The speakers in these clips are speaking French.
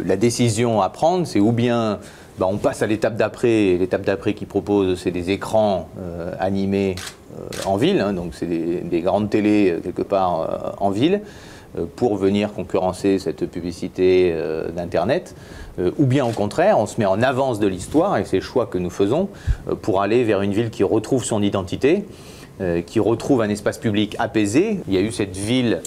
La décision à prendre, c'est ou bien on passe à l'étape d'après. L'étape d'après qui propose, c'est des écrans animés en ville, hein, donc c'est des grandes télés quelque part en ville, pour venir concurrencer cette publicité d'Internet. Ou bien au contraire, on se met en avance de l'histoire, et c'est le choix que nous faisons, pour aller vers une ville qui retrouve son identité, qui retrouve un espace public apaisé. Il y a eu cette ville,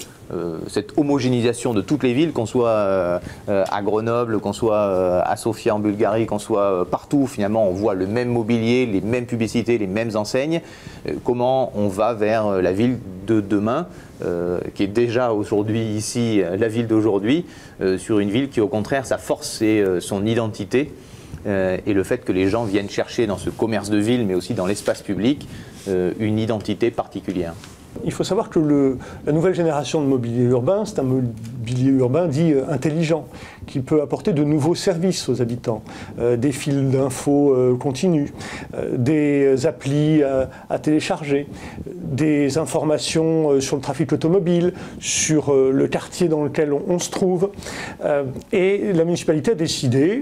cette homogénéisation de toutes les villes, qu'on soit à Grenoble, qu'on soit à Sofia en Bulgarie, qu'on soit partout, finalement on voit le même mobilier, les mêmes publicités, les mêmes enseignes. Comment on va vers la ville de demain, qui est déjà aujourd'hui ici, la ville d'aujourd'hui, sur une ville qui au contraire sa force c'est son identité, et le fait que les gens viennent chercher dans ce commerce de ville, mais aussi dans l'espace public, une identité particulière. Il faut savoir que la nouvelle génération de mobilier urbain, c'est un mobilier urbain dit intelligent, qui peut apporter de nouveaux services aux habitants, des fils d'infos continus, des applis à télécharger, des informations sur le trafic automobile, sur le quartier dans lequel on se trouve. Et la municipalité a décidé,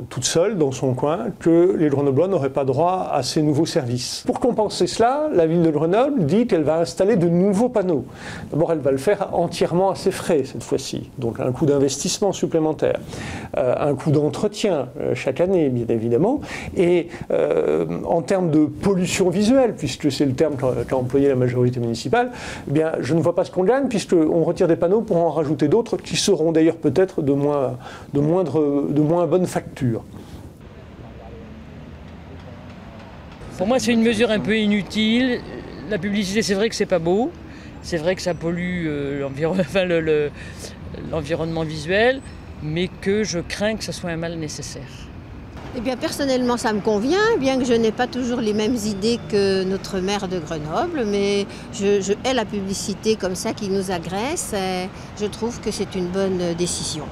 toute seule dans son coin, que les Grenoblois n'auraient pas droit à ces nouveaux services. Pour compenser cela, la ville de Grenoble dit qu'elle va installer de nouveaux panneaux. D'abord, elle va le faire entièrement à ses frais cette fois-ci, donc un coût d'investissement supplémentaire, un coût d'entretien chaque année, bien évidemment, et en termes de pollution visuelle, puisque c'est le terme qu'a employé la majorité municipale, eh bien, je ne vois pas ce qu'on gagne, puisqu'on retire des panneaux pour en rajouter d'autres qui seront d'ailleurs peut-être de moins bonne facture. Pour moi, c'est une mesure un peu inutile. La publicité, c'est vrai que c'est pas beau, c'est vrai que ça pollue l'environnement visuel, mais que je crains que ce soit un mal nécessaire. Eh bien, personnellement, ça me convient, bien que je n'ai pas toujours les mêmes idées que notre maire de Grenoble, mais je hais la publicité comme ça qui nous agresse, et je trouve que c'est une bonne décision.